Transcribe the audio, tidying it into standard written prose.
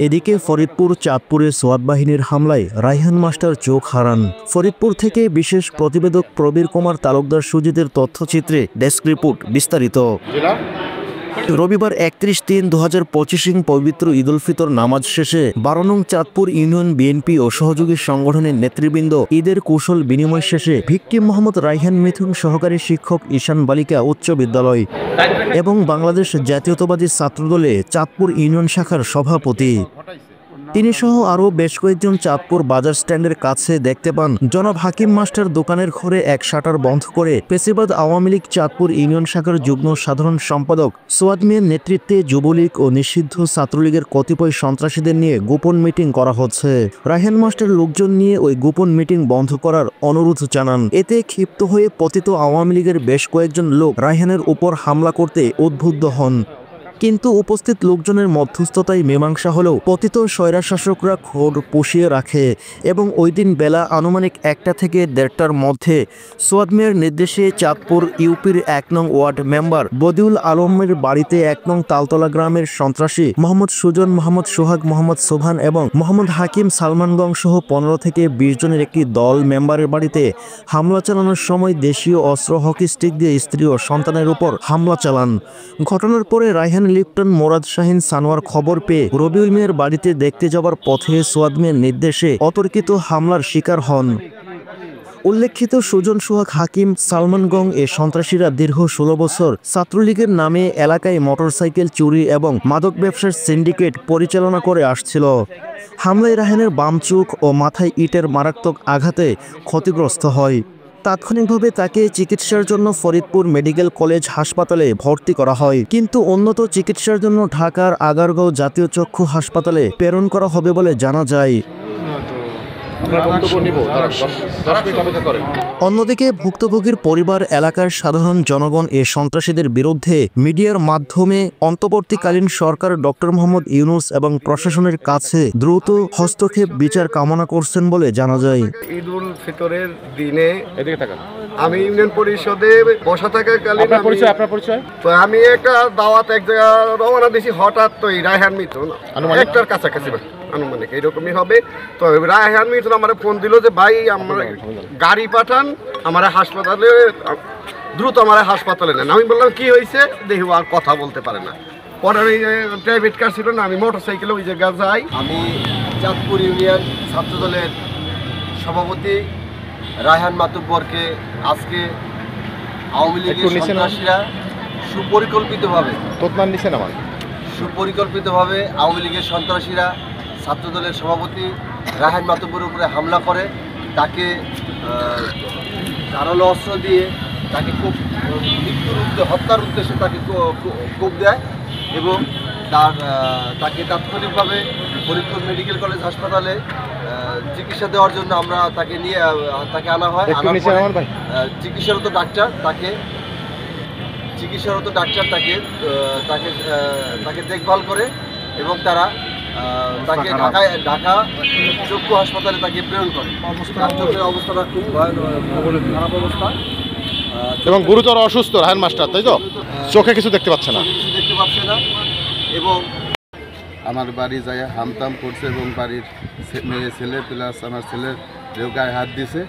এদিকে ফরিদপুর চাঁদপুরে সোয়াত বাহিনীর হামলায় রায়হান মাস্টার চোখ হারান। ফরিদপুর থেকে বিশেষ প্রতিবেদক প্রবীর কুমার তালুকদার সুজিতের তথ্যচিত্রে ডেস্ক রিপোর্ট বিস্তারিত। রবিবার 31/3/2025 পবিত্র ঈদ উল ফিতর নামাজ শেষে 12 নং চাঁদপুর ইউনিয়ন বিএনপি ও সহযোগী সংগঠনের নেতৃবৃন্দ ঈদের কৌশল বিনিময় শেষে ভিকটিম মোহাম্মদ রায়হান মিথুন সহকারী শিক্ষক ঈশান বালিকা উচ্চ বিদ্যালয় এবং বাংলাদেশ জাতীয়তাবাদী ছাত্রদলে চাঁদপুর ইউনিয়ন শাখার সভাপতি তিনি সহ আরও বেশ কয়েকজন চাঁদপুর বাজার স্ট্যান্ডের কাছে দেখতে পান জনাব হাকিম মাস্টার দোকানের ঘরে এক শাটার বন্ধ করে ফেসিবাদ আওয়ামী লীগ চাঁদপুর ইউনিয়ন শাখার যুগ্ম সাধারণ সম্পাদক সোয়াদ মিয়ার নেতৃত্বে যুবলীগ ও নিষিদ্ধ ছাত্রলীগের কতিপয় সন্ত্রাসীদের নিয়ে গোপন মিটিং করা হচ্ছে। রায়হান মাস্টার লোকজন নিয়ে ওই গোপন মিটিং বন্ধ করার অনুরোধ জানান। এতে ক্ষিপ্ত হয়ে পতিত আওয়ামী লীগের বেশ কয়েকজন লোক রায়হানের উপর হামলা করতে উদ্বুদ্ধ হন, কিন্তু উপস্থিত লোকজনের মধ্যস্থতায় মীমাংসা হলেও পতিত স্বৈরশাসকরা ক্ষোভ পুষিয়ে রাখে এবং ওই দিন বেলা আনুমানিক 1টা থেকে 1:30টার মধ্যে সোয়াদ মিয়ার নির্দেশে চাঁদপুর ইউপির 1 নং ওয়ার্ড মেম্বার বদিউল আলমের বাড়িতে 1 নং তালতলা গ্রামের সন্ত্রাসী মোহাম্মদ সুজন, মোহাম্মদ সোহাগ, মোহাম্মদ সোভান এবং মোহাম্মদ হাকিম সালমানগং সহ 15 থেকে 20 জনের একটি দল মেম্বারের বাড়িতে হামলা চালানোর সময় দেশীয় অস্ত্র হকি স্টিক দিয়ে স্ত্রী ও সন্তানের উপর হামলা চালান। ঘটনার পরে রায়হান লিপ্টন, মোরাদ শাহিন, সানোয়ার খবর পেয়ে রবিউল মিয়ার বাড়িতে দেখতে যাওয়ার পথে সোয়াদ মিয়ার নির্দেশে অতর্কিত হামলার শিকার হন। উল্লেখিত সুজন, সোহাগ, হাকিম, সালমানগং এ সন্ত্রাসীরা দীর্ঘ 16 বছর ছাত্রলীগের নামে এলাকায় মোটরসাইকেল চুরি এবং মাদক ব্যবসার সিন্ডিকেট পরিচালনা করে আসছিল। হামলায় রায়হানের বাম চোখ ও মাথায় ইটের মারাত্মক আঘাতে ক্ষতিগ্রস্ত হয়। তাৎক্ষণিকভাবে তাকে চিকিৎসার জন্য ফরিদপুর মেডিকেল কলেজ হাসপাতালে ভর্তি করা হয়, কিন্তু উন্নত চিকিৎসার জন্য ঢাকার আগারগাঁও জাতীয় চক্ষু হাসপাতালে প্রেরণ করা হবে বলে জানা যায়। অন্যদিকে ভুক্তভোগীর পরিবার, এলাকার সাধারণ জনগণ এ সন্ত্রাসীদের বিরুদ্ধে মিডিয়ার মাধ্যমে অন্তর্বর্তীকালীন সরকার ডক্টর মোহাম্মদ ইউনূস এবং প্রশাসনের কাছে দ্রুত হস্তক্ষেপ বিচার কামনা করছেন বলে জানা যায়। ঈদ উল ফিতরের দিনে আমি ইউনিয়ন পরিষদে বসা থাকাকালীন তো আমি একটা দাওয়াত এক জায়গায় রওনা দিয়েছি, হঠাৎ তো রায়হান মিথুন একটার কাছাকাছি আনুমানিক এইরকমই হবে। তো রায়হান মিথুন আমার ফোন দিল যে ভাই আমার গাড়ি পাঠান, আমার হাসপাতালে দ্রুত আমার হাসপাতালে নেন। আমি বললাম কি হয়েছে, দেখি আর কথা বলতে পারে না। পরে ওই প্রাইভেট কার ছিল না, আমি মোটরসাইকেলে ওই জায়গায় যাই। আমি চাঁদপুর ইউনিয়ন ছাত্রদলের সভাপতি রায়হান মাতুব্বরকে আজকে আওয়ামী লীগের সন্ত্রাসীরা সুপরিকল্পিতভাবে আওয়ামী লীগের সন্ত্রাসীরা ছাত্রদলের সভাপতি রায়হান মাতুব্বরের উপরে হামলা করে তাকে ধারালো অস্ত্র দিয়ে তাকে খুব হত্যার উদ্দেশ্যে তাকে কোপ দেয় এবং তাকে তাৎক্ষণিকভাবে ফরিদপুর মেডিকেল কলেজ হাসপাতালে চিকিৎসা দেওয়ার জন্য আমরা তাকে আনা হয়। চিকিৎসারত ডাক্তার তাকে দেখভাল করে এবং তারা তাকে ঢাকা চক্ষু হাসপাতালে তাকে প্রেরণ করে। চোখের অবস্থাটা খুব খারাপ অবস্থা এবং গুরুতর অসুস্থ রায়হান মাস্টার, তাই তো? চোখে কিছু দেখতে পাচ্ছে না এবং আমার বাড়ি যায় হামতাম করছে এবং বাড়ির মেয়ে ছেলে প্লাস আমার ছেলের গায়ে হাত দিছে।